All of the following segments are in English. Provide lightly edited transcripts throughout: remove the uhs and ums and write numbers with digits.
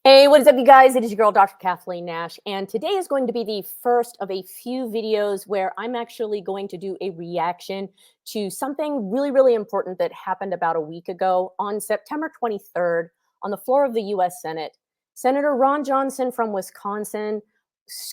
Hey, what is up, you guys? It is your girl, Dr. Kathleen Nash, and today is going to be the first of a few videos where I'm actually going to do a reaction to something really, really important that happened about a week ago. On September 23rd, on the floor of the U.S. Senate, Senator Ron Johnson from Wisconsin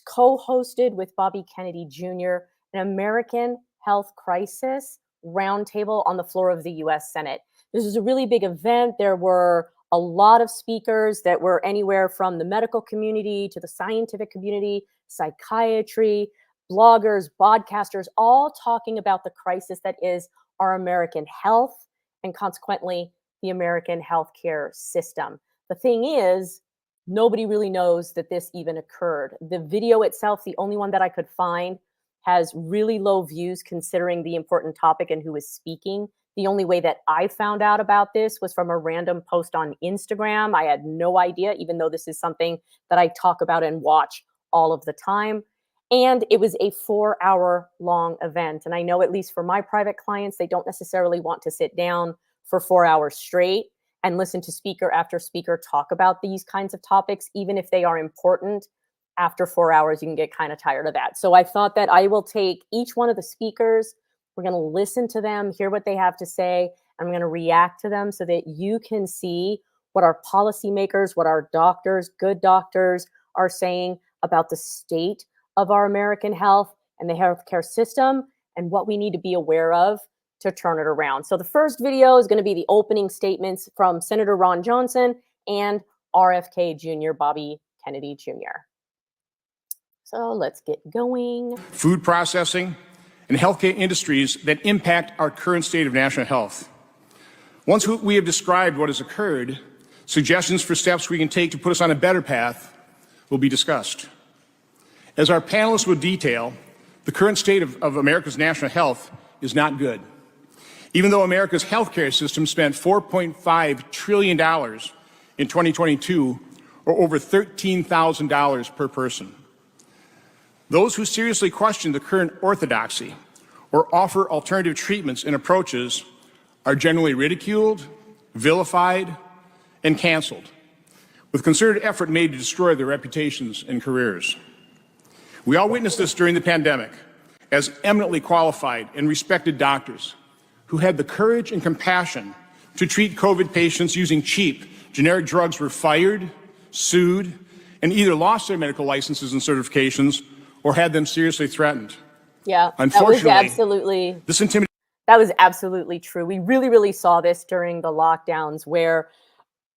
co-hosted with Bobby Kennedy Jr. an American Health Crisis roundtable on the floor of the U.S. Senate. This was a really big event. There were a lot of speakers that were anywhere from the medical community to the scientific community, psychiatry, bloggers, podcasters, all talking about the crisis that is our American health and consequently the American healthcare system. The thing is, nobody really knows that this even occurred. The video itself, the only one that I could find, has really low views considering the important topic and who is speaking. The only way that I found out about this was from a random post on Instagram. I had no idea, even though this is something that I talk about and watch all of the time. And it was a 4-hour long event. And I know, at least for my private clients, they don't necessarily want to sit down for 4 hours straight and listen to speaker after speaker talk about these kinds of topics. Even if they are important, after 4 hours, you can get kind of tired of that. So I thought that I will take each one of the speakers. We're going to listen to them, hear what they have to say, and I'm going to react to them so that you can see what our policymakers, what our doctors, good doctors, are saying about the state of our American health and the healthcare system and what we need to be aware of to turn it around. So the first video is going to be the opening statements from Senator Ron Johnson and RFK Jr., Bobby Kennedy Jr. So let's get going. Food processing and healthcare industries that impact our current state of national health. Once we have described what has occurred, suggestions for steps we can take to put us on a better path will be discussed. As our panelists will detail, the current state of America's national health is not good. Even though America's healthcare system spent $4.5 trillion in 2022, or over $13,000 per person. Those who seriously question the current orthodoxy or offer alternative treatments and approaches are generally ridiculed, vilified, and canceled, with concerted effort made to destroy their reputations and careers. We all witnessed this during the pandemic as eminently qualified and respected doctors who had the courage and compassion to treat COVID patients using cheap, generic drugs were fired, sued, and either lost their medical licenses and certifications or had them seriously threatened. Yeah, unfortunately, that was absolutely true. We really saw this during the lockdowns, where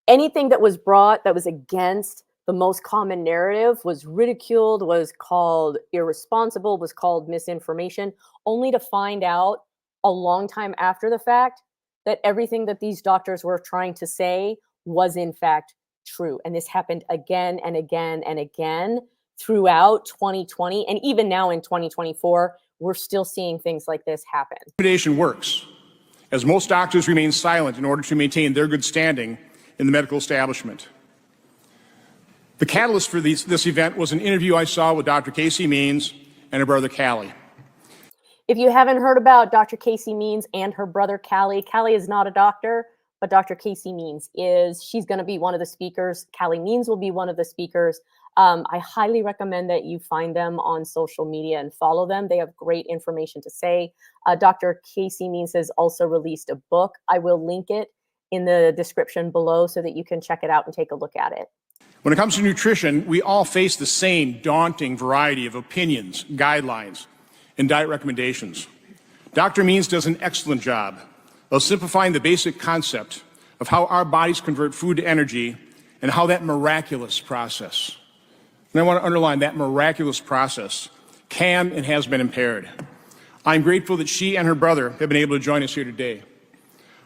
anything that was brought that was against the most common narrative was ridiculed, was called irresponsible, was called misinformation, only to find out a long time after the fact that everything that these doctors were trying to say was in fact true. And this happened again and again and again throughout 2020, and even now in 2024, we're still seeing things like this happen. Intimidation works, as most doctors remain silent in order to maintain their good standing in the medical establishment. The catalyst for this event was an interview I saw with Dr. Casey Means and her brother Callie. If you haven't heard about Dr. Casey Means and her brother Callie, Callie is not a doctor, but Dr. Casey Means is. She's going to be one of the speakers. Callie Means will be one of the speakers. I highly recommend that you find them on social media and follow them. They have great information to say. Dr. Casey Means has also released a book. I will link it in the description below so that you can check it out and take a look at it. When it comes to nutrition, we all face the same daunting variety of opinions, guidelines, and diet recommendations. Dr. Means does an excellent job of simplifying the basic concept of how our bodies convert food to energy and how that miraculous process, and I want to underline that miraculous process, can and has been impaired. I'm grateful that she and her brother have been able to join us here today.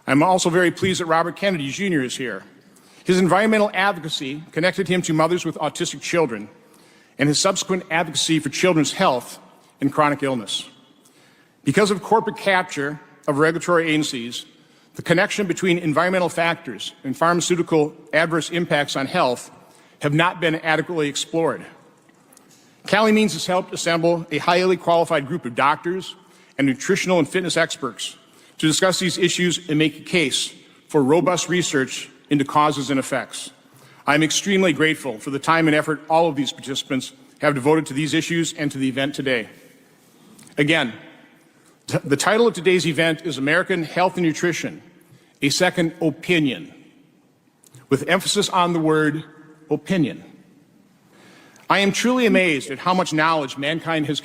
I'm also very pleased that Robert Kennedy Jr. is here. His environmental advocacy connected him to mothers with autistic children, and his subsequent advocacy for children's health and chronic illness. Because of corporate capture of regulatory agencies, the connection between environmental factors and pharmaceutical adverse impacts on health have not been adequately explored. Callie Means has helped assemble a highly qualified group of doctors and nutritional and fitness experts to discuss these issues and make a case for robust research into causes and effects. I'm extremely grateful for the time and effort all of these participants have devoted to these issues and to the event today. Again, the title of today's event is American Health and Nutrition, a Second Opinion, with emphasis on the word opinion. I am truly amazed at how much knowledge mankind has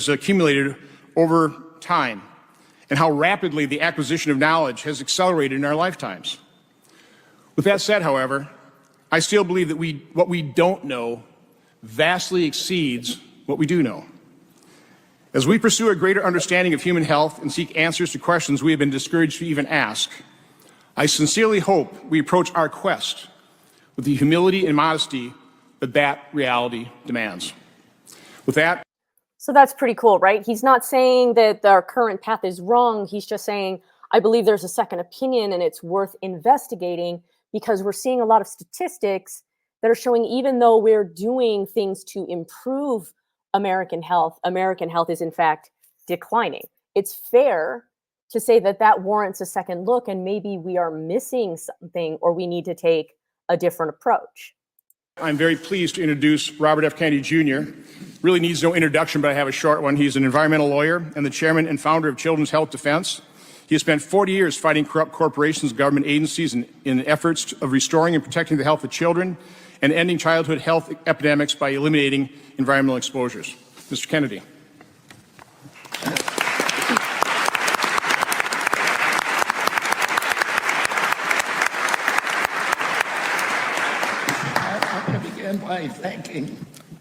accumulated over time and how rapidly the acquisition of knowledge has accelerated in our lifetimes. With that said, however, I still believe that what we don't know vastly exceeds what we do know. As we pursue a greater understanding of human health and seek answers to questions we have been discouraged to even ask, I sincerely hope we approach our quest with the humility and modesty that reality demands. With that. So that's pretty cool, right? He's not saying that our current path is wrong. He's just saying, I believe there's a second opinion and it's worth investigating, because we're seeing a lot of statistics that are showing even though we're doing things to improve American health is in fact declining. It's fair to say that that warrants a second look, and maybe we are missing something or we need to take a different approach. I'm very pleased to introduce Robert F. Kennedy Jr. Really needs no introduction, but I have a short one. He's an environmental lawyer and the chairman and founder of Children's Health Defense. He has spent 40 years fighting corrupt corporations, government agencies in efforts of restoring and protecting the health of children and ending childhood health epidemics by eliminating environmental exposures. Mr. Kennedy.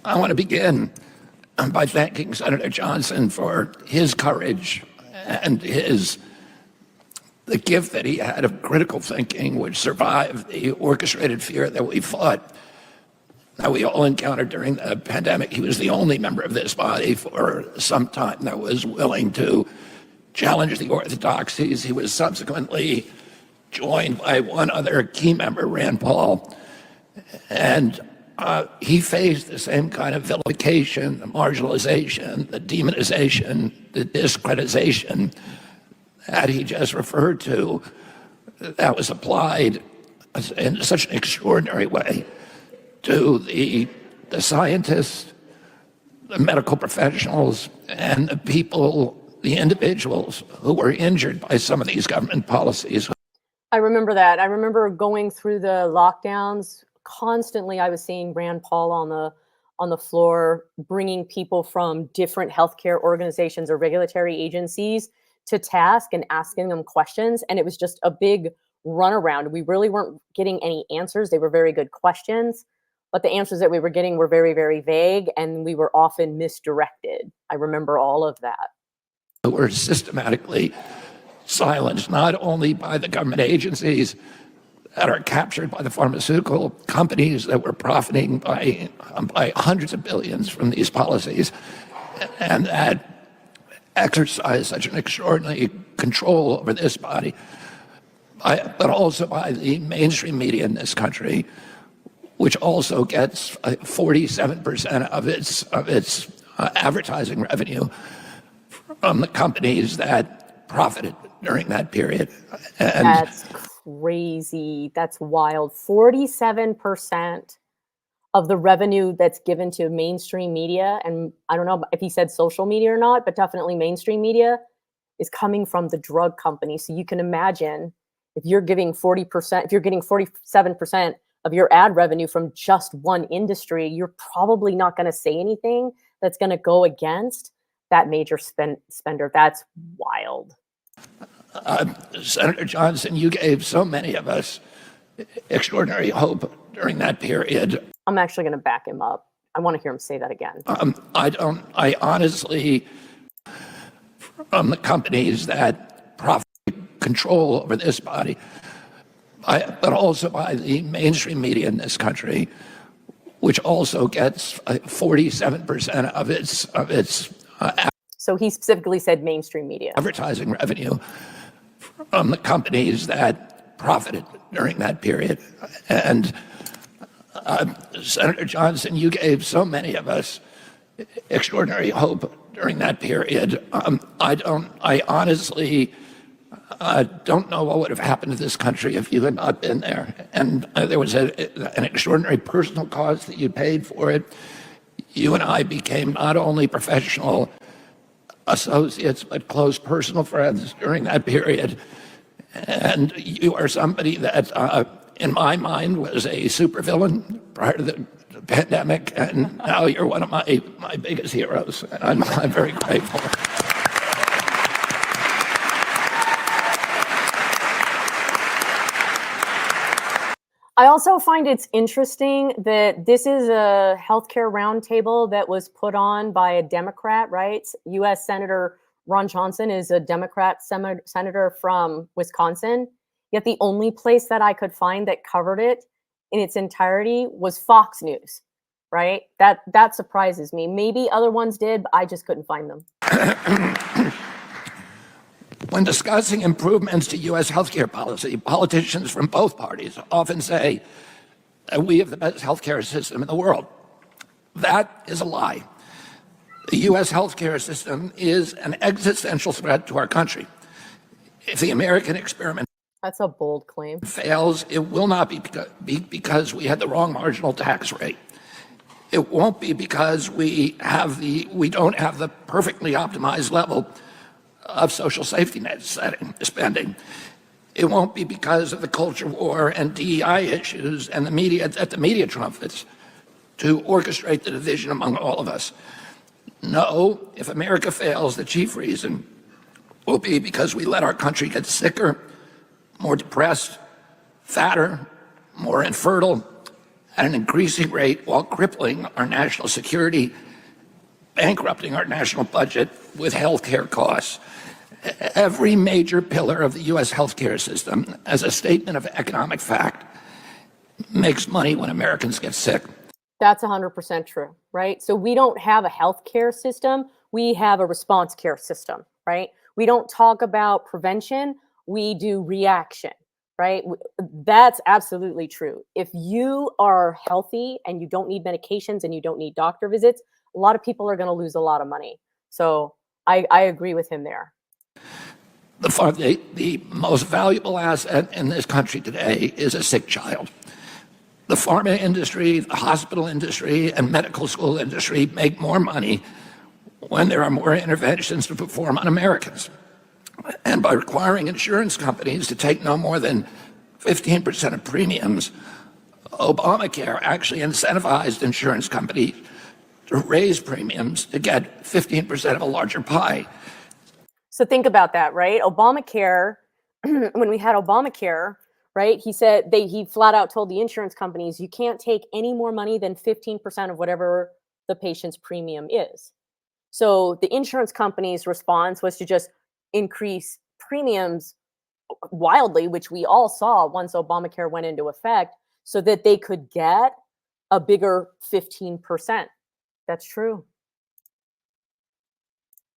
I want to begin by thanking Senator Johnson for his courage and the gift that he had of critical thinking, which survived the orchestrated fear that we fought, that we all encountered during the pandemic. He was the only member of this body for some time that was willing to challenge the orthodoxies. He was subsequently joined by one other key member, Rand Paul, and he faced the same kind of vilification, the marginalization, the demonization, the discreditization that he just referred to, that was applied in such an extraordinary way to the scientists, the medical professionals, and the people, the individuals who were injured by some of these government policies. I remember that. I remember going through the lockdowns. Constantly, I was seeing Rand Paul on the floor, bringing people from different healthcare organizations or regulatory agencies to task and asking them questions. And it was just a big runaround. We really weren't getting any answers. They were very good questions, but the answers that we were getting were very, very vague, and we were often misdirected. I remember all of that. We're systematically silenced, not only by the government agencies that are captured by the pharmaceutical companies that were profiting by hundreds of billions from these policies, and that exercise such an extraordinary control over this body, but also by the mainstream media in this country, which also gets 47% of its advertising revenue from the companies that profited during that period. And that's crazy. That's wild. 47% of the revenue that's given to mainstream media, and I don't know if he said social media or not, but definitely mainstream media, is coming from the drug company. So you can imagine if you're giving 40%, if you're getting 47% of your ad revenue from just one industry, you're probably not going to say anything that's going to go against that major spender. That's wild. Senator Johnson, you gave so many of us extraordinary hope during that period. I'm actually going to back him up. I want to hear him say that again. I honestly, from the companies that profit control over this body, but also by the mainstream media in this country, which also gets 47% of its so he specifically said mainstream media. Advertising revenue from the companies that profited during that period. And Senator Johnson, you gave so many of us extraordinary hope during that period. I honestly, I don't know what would have happened to this country if you had not been there. And there was an extraordinary personal cost that you paid for it. You and I became not only professional associates, but close personal friends during that period. And you are somebody that, in my mind, was a supervillain prior to the pandemic, and now you're one of my biggest heroes. And I'm very grateful. I also find it's interesting that this is a healthcare roundtable that was put on by a Democrat, right? U.S. Senator Ron Johnson is a Democrat senator from Wisconsin. Yet the only place that I could find that covered it in its entirety was Fox News, right? That surprises me. Maybe other ones did, but I just couldn't find them. When discussing improvements to U.S. healthcare policy, politicians from both parties often say that we have the best healthcare system in the world. That is a lie. The U.S. healthcare system is an existential threat to our country. If the American experiment That's a bold claim. fails, it will not be because we had the wrong marginal tax rate. It won't be because we don't have the perfectly optimized level of social safety net spending. It won't be because of the culture war and DEI issues and the media trumpets to orchestrate the division among all of us. No, if America fails, the chief reason will be because we let our country get sicker, more depressed, fatter, more infertile, at an increasing rate while crippling our national security, bankrupting our national budget with healthcare costs. Every major pillar of the U.S. healthcare system, as a statement of economic fact, makes money when Americans get sick. That's 100% true, right? So we don't have a healthcare system. We have a response care system, right? We don't talk about prevention. We do reaction, right? That's absolutely true. If you are healthy and you don't need medications and you don't need doctor visits, a lot of people are going to lose a lot of money. So I agree with him there. The most valuable asset in this country today is a sick child. The pharma industry, the hospital industry, and medical school industry make more money when there are more interventions to perform on Americans. And by requiring insurance companies to take no more than 15% of premiums, Obamacare actually incentivized insurance companies to raise premiums to get 15% of a larger pie. So think about that, right? Obamacare, when we had Obamacare, right? He said he flat out told the insurance companies, you can't take any more money than 15% of whatever the patient's premium is. So the insurance company's response was to just increase premiums wildly, which we all saw once Obamacare went into effect, so that they could get a bigger 15%. That's true.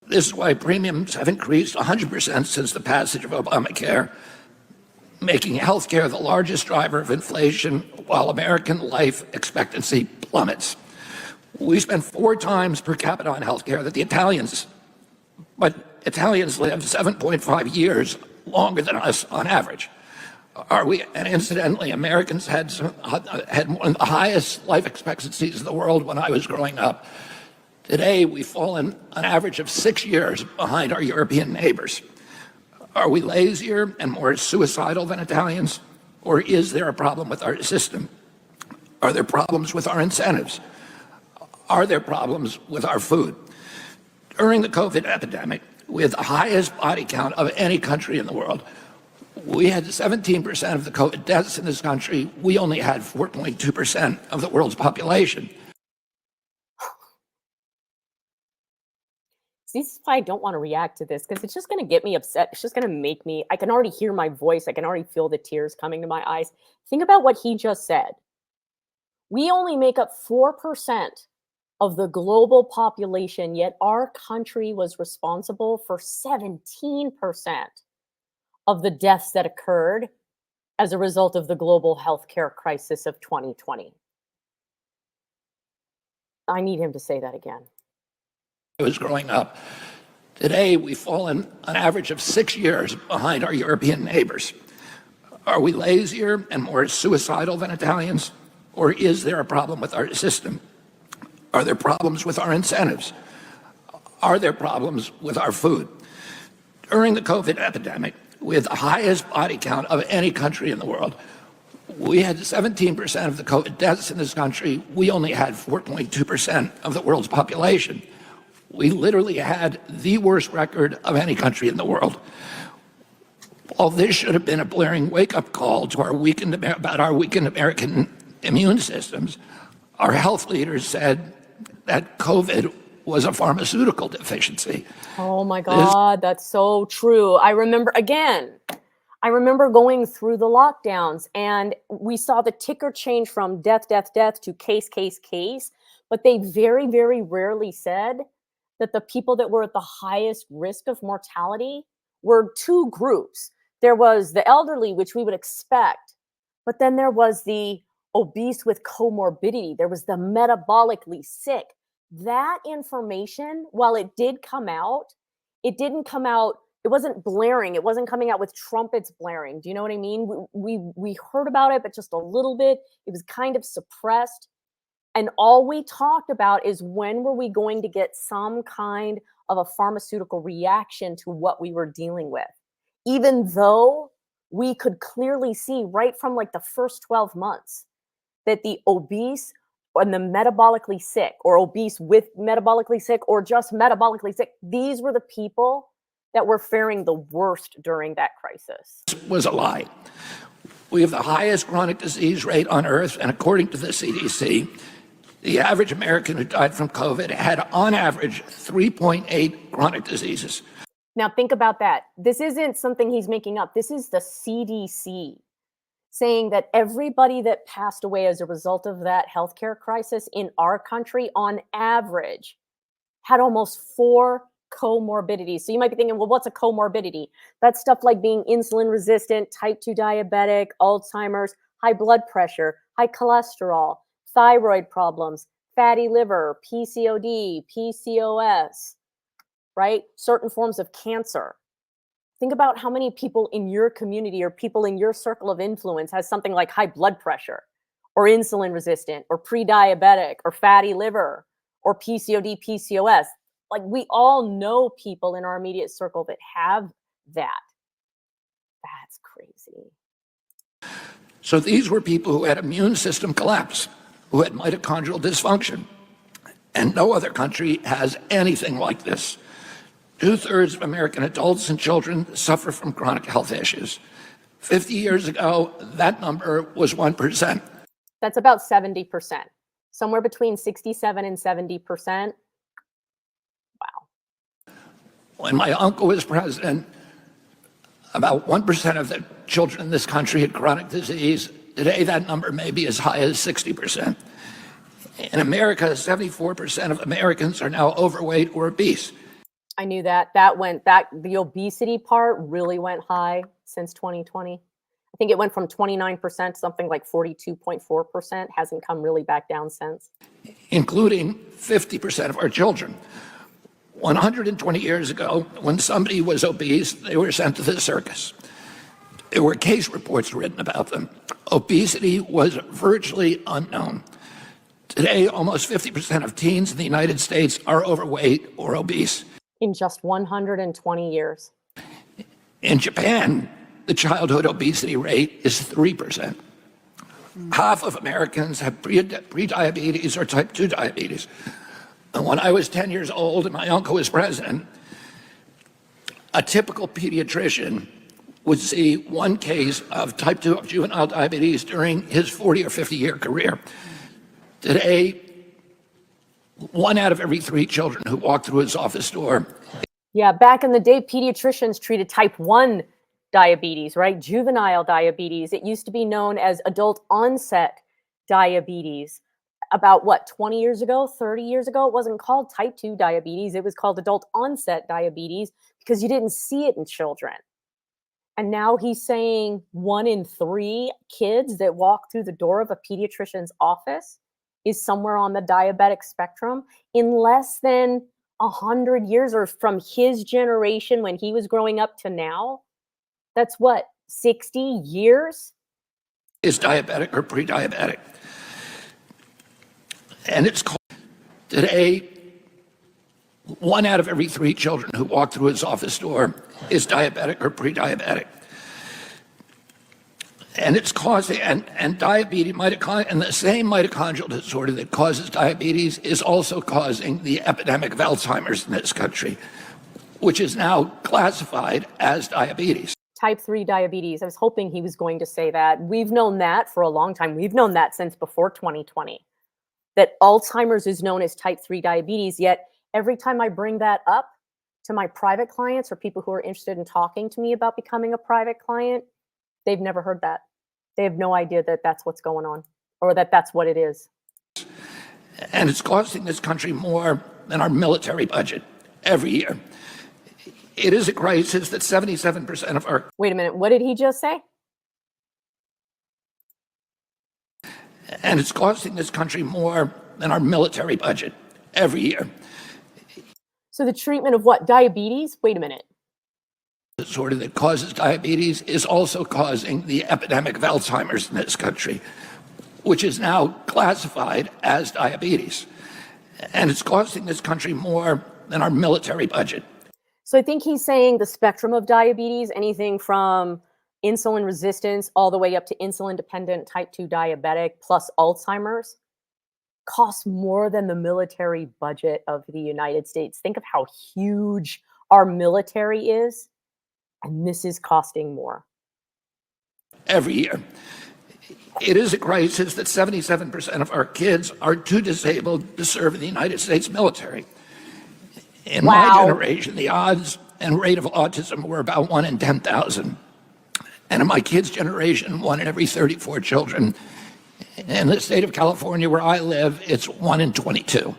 This is why premiums have increased 100% since the passage of Obamacare, making healthcare the largest driver of inflation while American life expectancy plummets. We spend 4 times per capita on healthcare than the Italians, but Italians live 7.5 years longer than us on average. And incidentally, Americans had one of the highest life expectancies in the world when I was growing up. Today, we've fallen an average of 6 years behind our European neighbors. Are we lazier and more suicidal than Italians? Or is there a problem with our system? Are there problems with our incentives? Are there problems with our food? During the COVID epidemic, with the highest body count of any country in the world, we had 17% of the COVID deaths in this country. We only had 4.2% of the world's population. This is why I don't want to react to this, because it's just going to get me upset. It's just going to make me, I can already hear my voice. I can already feel the tears coming to my eyes. Think about what he just said. We only make up 4% of the global population, yet our country was responsible for 17% of the deaths that occurred as a result of the global healthcare crisis of 2020. I need him to say that again. I was growing up, Today, we've fallen an average of 6 years behind our European neighbors. Are we lazier and more suicidal than Italians? Or is there a problem with our system? Are there problems with our incentives? Are there problems with our food? During the COVID epidemic, with the highest body count of any country in the world, we had 17% of the COVID deaths in this country. We only had 4.2% of the world's population. We literally had the worst record of any country in the world. While this should have been a blaring wake-up call to about our weakened American immune systems, our health leaders said that COVID was a pharmaceutical deficiency. Oh my God, that's so true. I remember going through the lockdowns and we saw the ticker change from death, death, death to case, case, case. But they very, very rarely said that the people that were at the highest risk of mortality were two groups. There was the elderly, which we would expect, but then there was the obese with comorbidity. There was the metabolically sick. That information, while it did come out, it didn't come out, it wasn't blaring. It wasn't coming out with trumpets blaring. Do you know what I mean? We heard about it, but just a little bit. It was kind of suppressed. And all we talked about is when were we going to get some kind of a pharmaceutical reaction to what we were dealing with, even though we could clearly see right from like the first 12 months that the obese and the metabolically sick, or obese with metabolically sick, or just metabolically sick, these were the people that were faring the worst during that crisis. Was a lie. We have the highest chronic disease rate on earth, and according to the CDC, the average American who died from COVID had, on average, 3.8 chronic diseases. Now think about that. This isn't something he's making up. This is the CDC saying that everybody that passed away as a result of that healthcare crisis in our country, on average, had almost 4 comorbidities. So you might be thinking, well, what's a comorbidity? That's stuff like being insulin resistant, type 2 diabetic, Alzheimer's, high blood pressure, high cholesterol, thyroid problems, fatty liver, PCOD, PCOS, right? Certain forms of cancer. Think about how many people in your community or people in your circle of influence has something like high blood pressure or insulin resistant or pre-diabetic or fatty liver or PCOD, PCOS. Like, we all know people in our immediate circle that have that. That's crazy. So these were people who had immune system collapse, who had mitochondrial dysfunction. And no other country has anything like this. 2/3 of American adults and children suffer from chronic health issues. 50 years ago, that number was 1%. That's about 70%. Somewhere between 67 and 70%. Wow. When my uncle was president, about 1% of the children in this country had chronic disease. Today, that number may be as high as 60%. In America, 74% of Americans are now overweight or obese. I knew that. The obesity part really went high since 2020. I think it went from 29% to something like 42.4%. Hasn't come really back down since. Including 50% of our children. 120 years ago, when somebody was obese, they were sent to the circus. There were case reports written about them. Obesity was virtually unknown. Today, almost 50% of teens in the United States are overweight or obese. In just 120 years. In Japan, the childhood obesity rate is 3%. Half of Americans have pre-diabetes or type 2 diabetes. And when I was 10 years old and my uncle was president, a typical pediatrician would see one case of type 2 of juvenile diabetes during his 40 or 50-year career. Today, 1 out of every 3 children who walk through his office door. Yeah, back in the day, pediatricians treated type 1 diabetes, right? Juvenile diabetes. It used to be known as adult onset diabetes. About what, 20 years ago, 30 years ago, it wasn't called type 2 diabetes. It was called adult onset diabetes because you didn't see it in children. And now he's saying 1 in 3 kids that walk through the door of a pediatrician's office is somewhere on the diabetic spectrum in less than 100 years, or from his generation when he was growing up to now? That's what, 60 years? Is diabetic or pre-diabetic. And it's called today, 1 out of every 3 children who walk through his office door is diabetic or pre-diabetic. And it's causing, and diabetes, and the same mitochondrial disorder that causes diabetes is also causing the epidemic of Alzheimer's in this country, which is now classified as diabetes. Type 3 diabetes. I was hoping he was going to say that. We've known that for a long time. We've known that since before 2020, that Alzheimer's is known as type 3 diabetes. Yet every time I bring that up to my private clients or people who are interested in talking to me about becoming a private client, they've never heard that. They have no idea that that's what's going on, or that that's what it is. And it's costing this country more than our military budget every year. It is a crisis that 77% of our... Wait a minute, what did he just say? And it's costing this country more than our military budget every year. So the treatment of what? Diabetes? Wait a minute. Disorder that causes diabetes is also causing the epidemic of Alzheimer's in this country, which is now classified as diabetes. And it's costing this country more than our military budget. So I think he's saying the spectrum of diabetes, anything from insulin resistance all the way up to insulin dependent type 2 diabetic plus Alzheimer's, costs more than the military budget of the United States. Think of how huge our military is, and this is costing more. Every year. It is a crisis that 77% of our kids are too disabled to serve in the United States military. In my generation, the odds and rate of autism were about 1 in 10,000. And in my kids' generation, 1 in every 34 children. In the state of California, where I live, it's 1 in 22.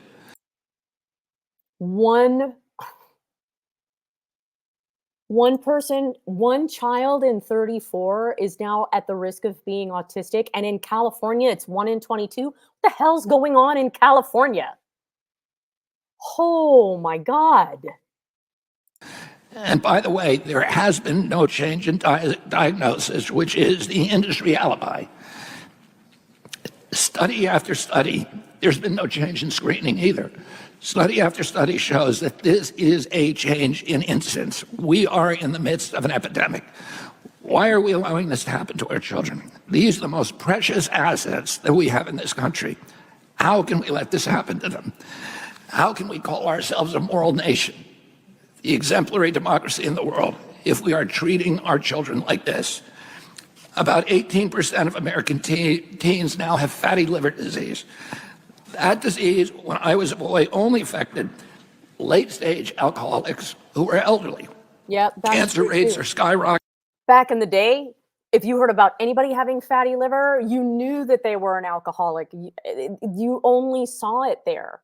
One child in 34 is now at the risk of being autistic. And in California, it's 1 in 22. What the hell's going on in California? Oh my God. And by the way, there has been no change in diagnosis, which is the industry alibi. Study after study, there's been no change in screening either. Study after study shows that this is a change in incidence. We are in the midst of an epidemic. Why are we allowing this to happen to our children? These are the most precious assets that we have in this country. How can we let this happen to them? How can we call ourselves a moral nation, the exemplary democracy in the world, if we are treating our children like this? About 18% of American teens now have fatty liver disease. That disease, when I was a boy, only affected late-stage alcoholics who were elderly. Yeah, cancer rates are skyrocketing. Back in the day, if you heard about anybody having fatty liver, you knew that they were an alcoholic. You only saw it there.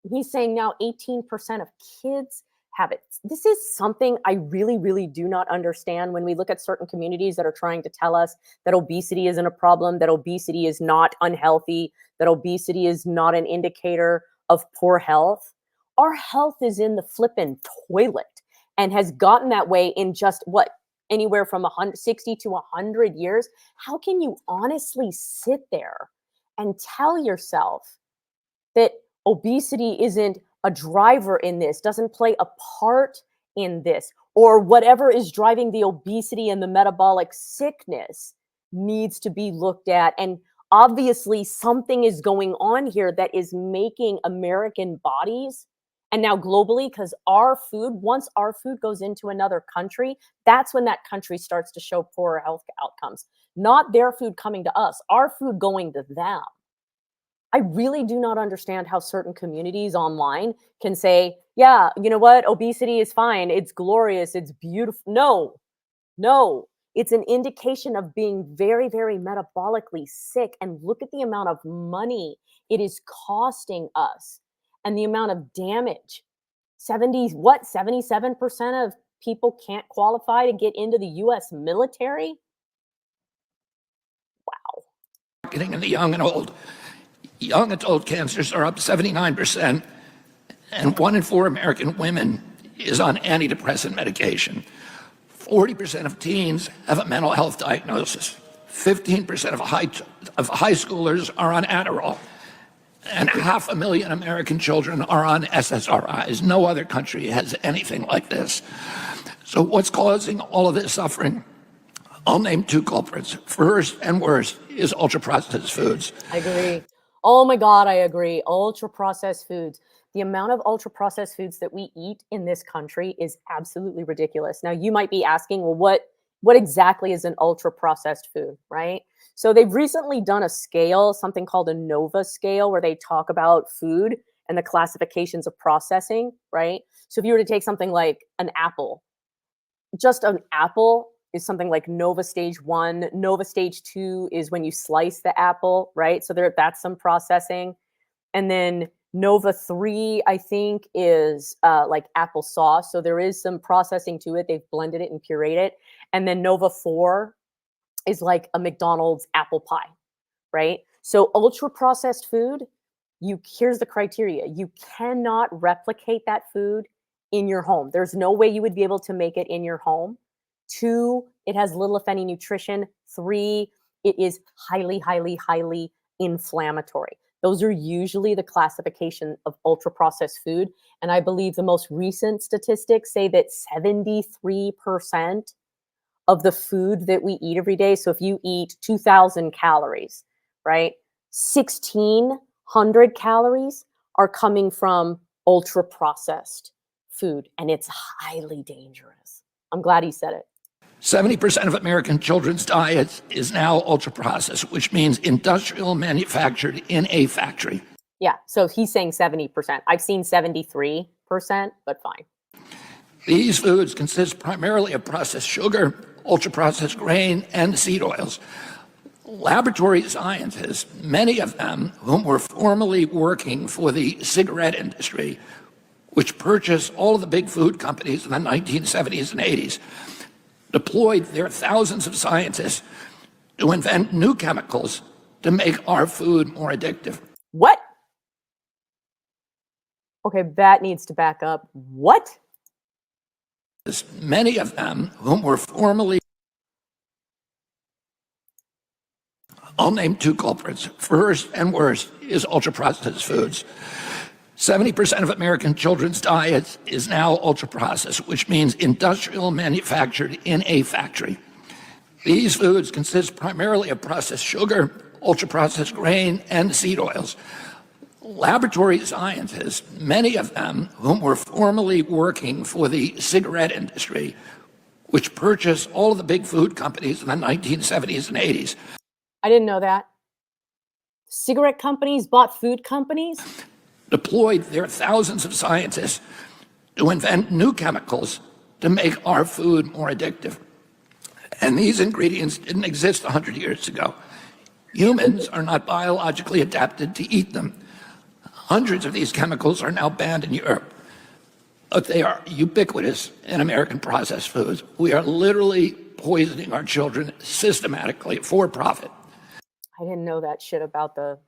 He's saying now 18% of kids have it. This is something I really, really do not understand when we look at certain communities that are trying to tell us that obesity isn't a problem, that obesity is not unhealthy, that obesity is not an indicator of poor health. Our health is in the flippin' toilet and has gotten that way in just what? Anywhere from 60 to 100 years. How can you honestly sit there and tell yourself that obesity isn't a driver in this, doesn't play a part in this, or whatever is driving the obesity and the metabolic sickness needs to be looked at? And obviously something is going on here that is making American bodies, and now globally, because our food, once our food goes into another country, that's when that country starts to show poorer health outcomes. Not their food coming to us, our food going to them. I really do not understand how certain communities online can say, yeah, you know what, obesity is fine, it's glorious, it's beautiful. No, it's an indication of being very, very metabolically sick. And look at the amount of money it is costing us and the amount of damage. 77% of people can't qualify to get into the US military? Wow. In the young and old. Young adult cancers are up 79%, and 1 in 4 American women is on antidepressant medication. 40% of teens have a mental health diagnosis. 15% of high schoolers are on Adderall. And 500,000 American children are on SSRIs. No other country has anything like this. So what's causing all of this suffering? I'll name 2 culprits. First and worst is ultra-processed foods. I agree. Oh my God, I agree. Ultra-processed foods. The amount of ultra-processed foods that we eat in this country is absolutely ridiculous. Now, you might be asking, well, what exactly is an ultra-processed food, right? So they've recently done a scale, something called a NOVA scale, where they talk about food and the classifications of processing, right? So if you were to take something like an apple, just an apple is something like Nova stage 1. Nova stage 2 is when you slice the apple, right? So that's some processing. And then Nova 3, I think, is like applesauce. So there is some processing to it. They've blended it and pureed it. And then Nova 4 is like a McDonald's apple pie, right? So ultra processed food, here's the criteria. You cannot replicate that food in your home. There's no way you would be able to make it in your home. 2, it has little, if any, nutrition. 3, it is highly, highly, highly inflammatory. Those are usually the classification of ultra-processed food. And I believe the most recent statistics say that 73% of the food that we eat every day, so if you eat 2,000 calories, right, 1,600 calories are coming from ultra-processed food, and it's highly dangerous. I'm glad he said it. 70% of American children's diet is now ultra-processed, which means industrial manufactured in a factory. Yeah, so he's saying 70%. I've seen 73%, but fine. These foods consist primarily of processed sugar, ultra-processed grain, and seed oils. Laboratory scientists, many of them whom were formerly working for the cigarette industry, which purchased all of the big food companies in the 1970s and 80s, deployed their thousands of scientists to invent new chemicals to make our food more addictive. What? Okay, that needs to back up. What? Many of them whom were formerly... I'll name 2 culprits. First and worst is ultra-processed foods. 70% of American children's diet is now ultra-processed, which means industrial manufactured in a factory. These foods consist primarily of processed sugar, ultra-processed grain, and seed oils. Laboratory scientists, many of them whom were formerly working for the cigarette industry, which purchased all of the big food companies in the 1970s and 80s. I didn't know that. Cigarette companies bought food companies? Deployed their thousands of scientists to invent new chemicals to make our food more addictive. And these ingredients didn't exist 100 years ago. Humans are not biologically adapted to eat them. Hundreds of these chemicals are now banned in Europe, but they are ubiquitous in American processed foods. We are literally poisoning our children systematically for profit. I didn't know that shit about the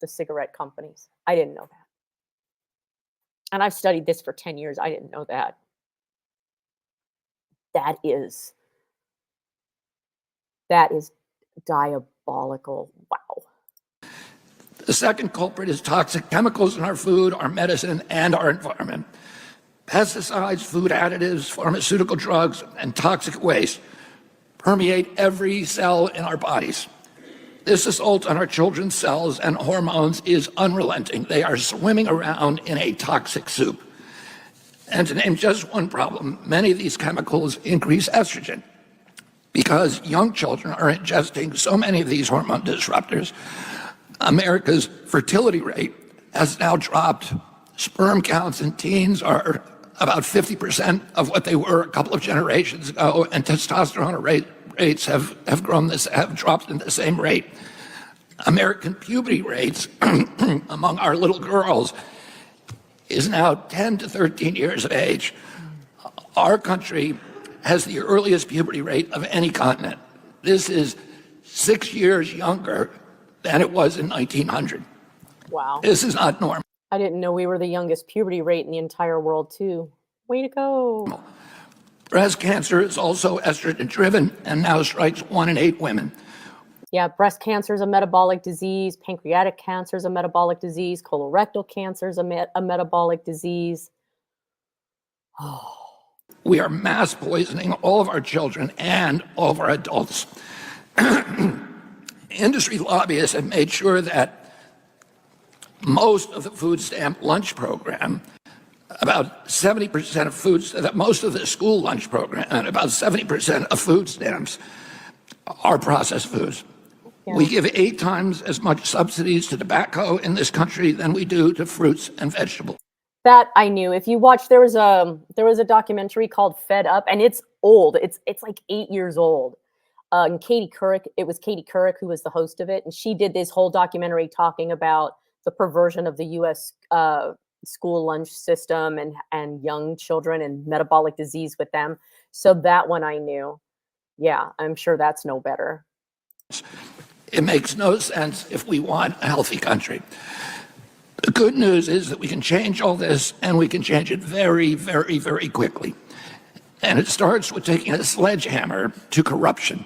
cigarette companies. I didn't know that. And I've studied this for 10 years. I didn't know that. That is diabolical. Wow. The second culprit is toxic chemicals in our food, our medicine, and our environment. Pesticides, food additives, pharmaceutical drugs, and toxic waste permeate every cell in our bodies. This assault on our children's cells and hormones is unrelenting. They are swimming around in a toxic soup. And to name just one problem, many of these chemicals increase estrogen. Because young children are ingesting so many of these hormone disruptors, America's fertility rate has now dropped. Sperm counts in teens are about 50% of what they were a couple of generations ago, and testosterone rates have dropped at the same rate. American puberty rates among our little girls is now 10 to 13 years of age. Our country has the earliest puberty rate of any continent. This is 6 years younger than it was in 1900. Wow. This is not normal. I didn't know we were the youngest puberty rate in the entire world, too. Way to go. Breast cancer is also estrogen-driven and now strikes 1 in 8 women. Yeah, breast cancer is a metabolic disease. Pancreatic cancer is a metabolic disease. Colorectal cancer is a metabolic disease. Oh. We are mass poisoning all of our children and all of our adults. Industry lobbyists have made sure that most of the food stamp lunch program, about 70% of foods, that most of the school lunch program, and about 70% of food stamps are processed foods. Yeah. We give 8 times as much subsidies to tobacco in this country than we do to fruits and vegetables. That I knew. If you watch, there was a documentary called Fed Up, and it's old. It's like 8 years old. And it was Katie Couric who was the host of it, and she did this whole documentary talking about the perversion of the U.S. School lunch system and young children and metabolic disease with them. So that one I knew. Yeah, I'm sure that's no better. It makes no sense if we want a healthy country. The good news is that we can change all this, and we can change it very, very, very quickly. And it starts with taking a sledgehammer to corruption,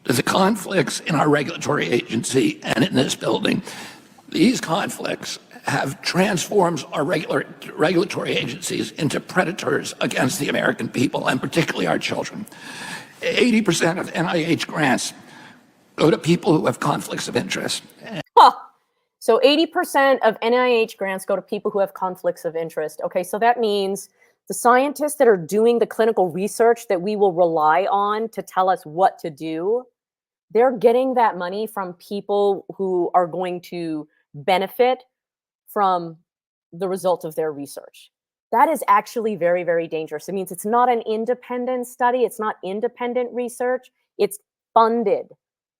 to the conflicts in our regulatory agency and in this building. These conflicts have transformed our regulatory agencies into predators against the American people, and particularly our children. 80% of NIH grants go to people who have conflicts of interest. Huh. So 80% of NIH grants go to people who have conflicts of interest. Okay, so that means the scientists that are doing the clinical research that we will rely on to tell us what to do, they're getting that money from people who are going to benefit from the result of their research. That is actually very, very dangerous. It means it's not an independent study. It's not independent research. It's funded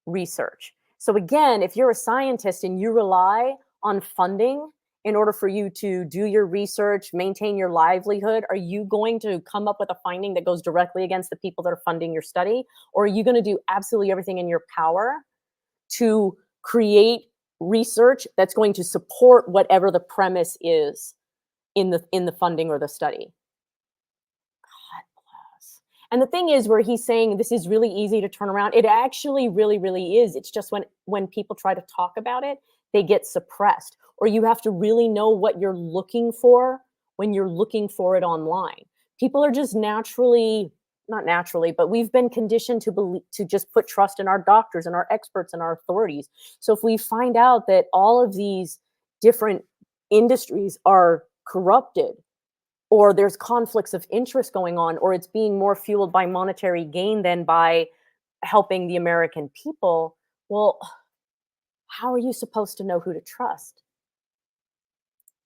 research. So again, if you're a scientist and you rely on funding in order for you to do your research, maintain your livelihood, are you going to come up with a finding that goes directly against the people that are funding your study? Or are you going to do absolutely everything in your power to create research that's going to support whatever the premise is in the funding or the study? God bless. And the thing is, where he's saying this is really easy to turn around, it actually really, really is. It's just when people try to talk about it, they get suppressed. Or you have to really know what you're looking for when you're looking for it online. People are just not naturally, but we've been conditioned to just put trust in our doctors and our experts and our authorities. So if we find out that all of these different industries are corrupted, or there's conflicts of interest going on, or it's being more fueled by monetary gain than by helping the American people, well, how are you supposed to know who to trust?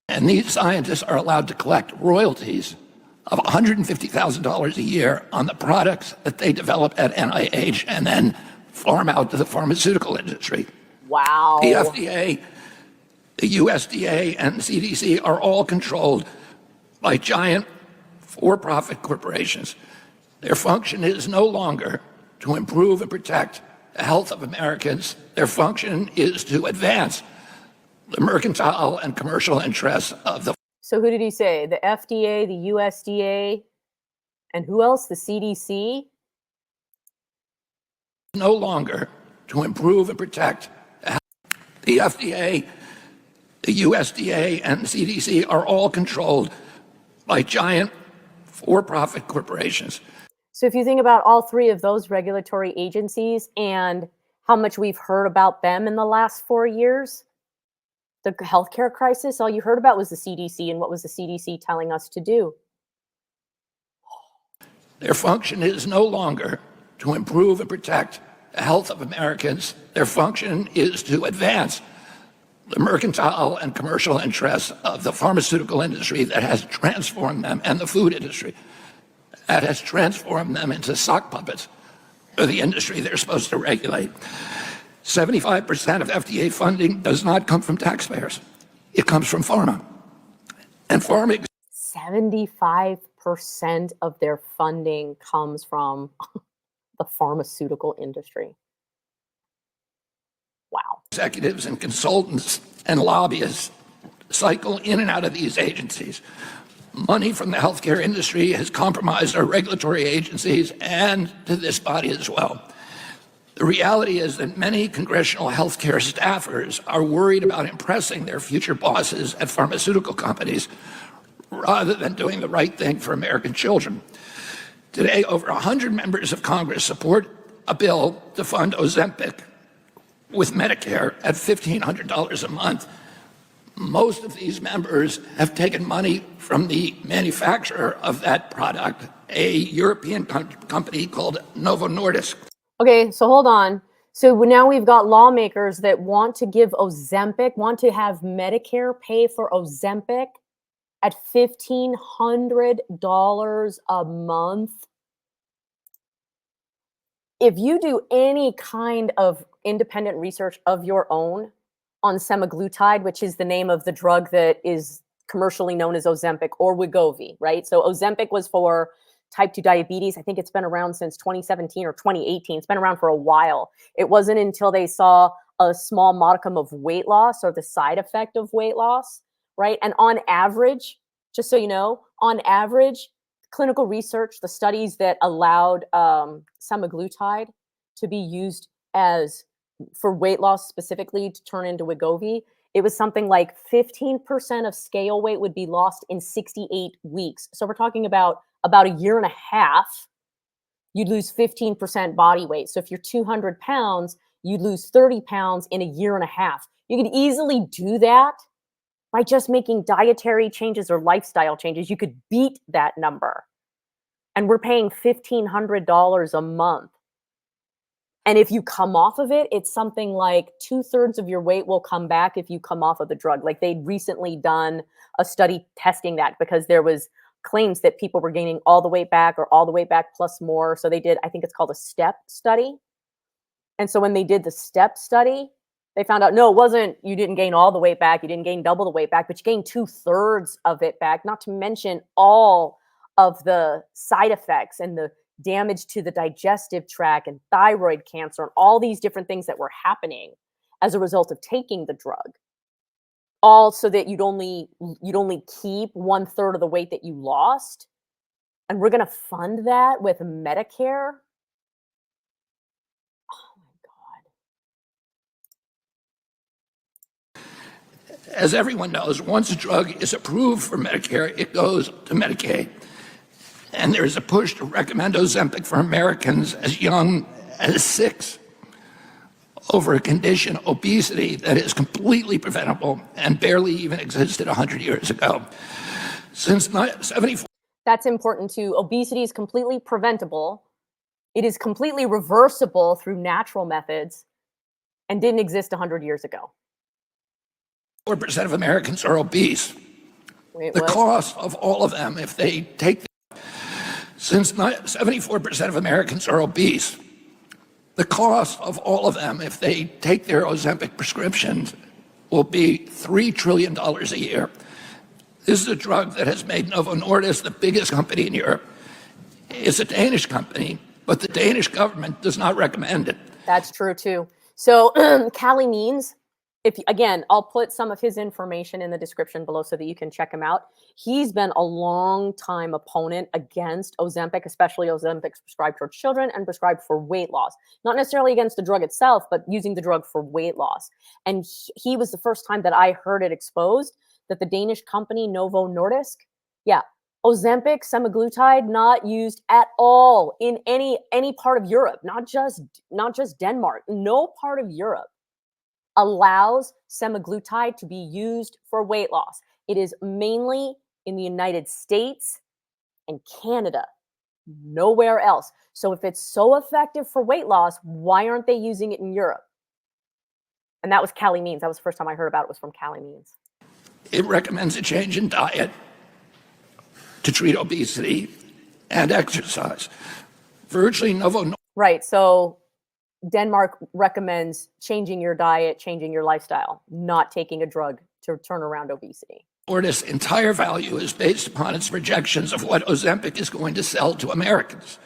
And these scientists are allowed to collect royalties of $150,000 a year on the products that they develop at NIH and then farm out to the pharmaceutical industry. Wow. The FDA, the USDA, and the CDC are all controlled by giant for-profit corporations. Their function is no longer to improve and protect the health of Americans. Their function is to advance the mercantile and commercial interests of the. So who did he say? The FDA, the USDA, and who else? The CDC? No longer to improve and protect the FDA, the USDA, and the CDC are all controlled by giant for-profit corporations. So if you think about all three of those regulatory agencies and how much we've heard about them in the last 4 years, the healthcare crisis, all you heard about was the CDC, and what was the CDC telling us to do? Their function is no longer to improve and protect the health of Americans. Their function is to advance the mercantile and commercial interests of the pharmaceutical industry that has transformed them, and the food industry that has transformed them into sock puppets of the industry they're supposed to regulate. 75% of FDA funding does not come from taxpayers. It comes from pharma. And pharma. 75% of their funding comes from the pharmaceutical industry. Wow. Executives and consultants and lobbyists cycle in and out of these agencies. Money from the healthcare industry has compromised our regulatory agencies and to this body as well. The reality is that many congressional healthcare staffers are worried about impressing their future bosses at pharmaceutical companies rather than doing the right thing for American children. Today, over 100 members of Congress support a bill to fund Ozempic with Medicare at $1,500 a month. Most of these members have taken money from the manufacturer of that product, a European company called Novo Nordisk. Okay, so hold on. So now we've got lawmakers that want to give Ozempic, want to have Medicare pay for Ozempic at $1,500 a month. If you do any kind of independent research of your own on semaglutide, which is the name of the drug that is commercially known as Ozempic or Wegovy, right? So Ozempic was for type 2 diabetes. I think it's been around since 2017 or 2018. It's been around for a while. It wasn't until they saw a small modicum of weight loss or the side effect of weight loss, right? And on average, just so you know, on average, clinical research, the studies that allowed semaglutide to be used as for weight loss specifically to turn into Wegovy, it was something like 15% of scale weight would be lost in 68 weeks. So we're talking about a year and a half, you'd lose 15% body weight. So if you're 200 pounds, you'd lose 30 pounds in a year and a half. You could easily do that by just making dietary changes or lifestyle changes. You could beat that number. And we're paying $1,500 a month. And if you come off of it, it's something like 2/3 of your weight will come back if you come off of the drug. Like they'd recently done a study testing that because there was claims that people were gaining all the weight back or all the weight back plus more. So they did, I think it's called a STEP study. And so when they did the STEP study, they found out, no, it wasn't, you didn't gain all the weight back. You didn't gain double the weight back, but you gained 2/3 of it back, not to mention all of the side effects and the damage to the digestive tract and thyroid cancer and all these different things that were happening as a result of taking the drug. All so that you'd only keep 1/3 of the weight that you lost. And we're going to fund that with Medicare. Oh my God. As everyone knows, once a drug is approved for Medicare, it goes to Medicaid. And there is a push to recommend Ozempic for Americans as young as 6 over a condition, obesity, that is completely preventable and barely even existed 100 years ago. Since 74. That's important too. Obesity is completely preventable. It is completely reversible through natural methods and didn't exist 100 years ago. 4% of Americans are obese. Wait, the what? cost of all of them, if they take, since 74% of Americans are obese, the cost of all of them, if they take their Ozempic prescriptions, will be $3 trillion a year. This is a drug that has made Novo Nordisk the biggest company in Europe. It's a Danish company, but the Danish government does not recommend it. That's true too. So Callie Means, again, I'll put some of his information in the description below so that you can check him out. He's been a long time opponent against Ozempic, especially Ozempic prescribed for children and prescribed for weight loss. Not necessarily against the drug itself, but using the drug for weight loss. And he was the first time that I heard it exposed that the Danish company Novo Nordisk, Ozempic, semaglutide, not used at all in any part of Europe, not just Denmark. No part of Europe allows semaglutide to be used for weight loss. It is mainly in the United States and Canada, nowhere else. So if it's so effective for weight loss, why aren't they using it in Europe? And that was Callie Means. That was the first time I heard about it, was from Callie Means. It recommends a change in diet to treat obesity and exercise. Virtually Novo. Right. So Denmark recommends changing your diet, changing your lifestyle, not taking a drug to turn around obesity. Nordisk's entire value is based upon its projections of what Ozempic is going to sell to Americans.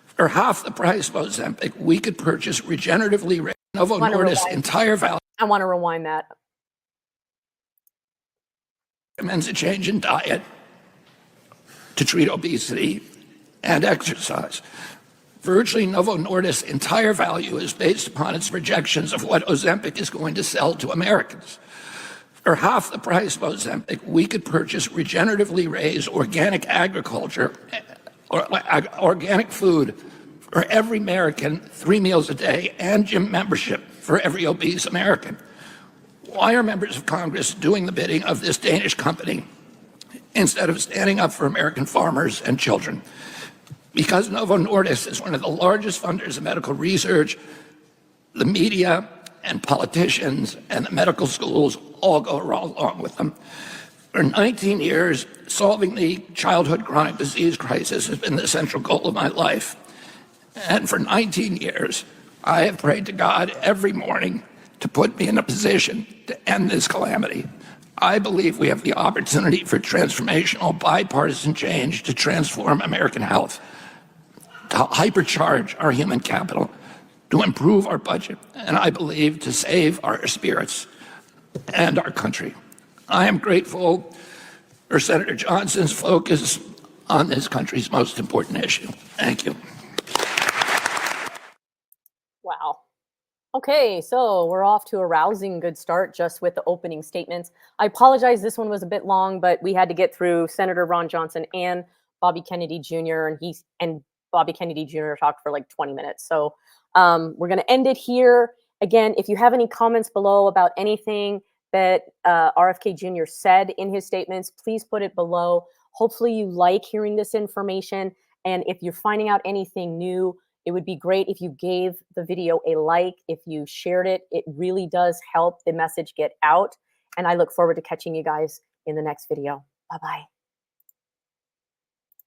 For half the price of Ozempic, we could purchase regeneratively Novo Nordisk's entire value. I want to rewind that. recommends a change in diet to treat obesity and exercise. Virtually Novo Nordisk's entire value is based upon its projections of what Ozempic is going to sell to Americans. For half the price of Ozempic, we could purchase regeneratively raised organic agriculture or organic food for every American, 3 meals a day, and gym membership for every obese American. Why are members of Congress doing the bidding of this Danish company instead of standing up for American farmers and children? Because Novo Nordisk is one of the largest funders of medical research, the media and politicians and the medical schools all go along with them. For 19 years, solving the childhood chronic disease crisis has been the central goal of my life. And for 19 years, I have prayed to God every morning to put me in a position to end this calamity. I believe we have the opportunity for transformational bipartisan change to transform American health, to hypercharge our human capital, to improve our budget, and I believe to save our spirits and our country. I am grateful for Senator Johnson's focus on this country's most important issue. Thank you. Wow. Okay, so we're off to a rousing good start just with the opening statements. I apologize, this one was a bit long, but we had to get through Senator Ron Johnson and Bobby Kennedy Jr. and Bobby Kennedy Jr. talked for like 20 minutes. So we're going to end it here. Again, if you have any comments below about anything that RFK Jr. said in his statements, please put it below. Hopefully you like hearing this information. And if you're finding out anything new, it would be great if you gave the video a like, if you shared it. It really does help the message get out. And I look forward to catching you guys in the next video. Bye-bye.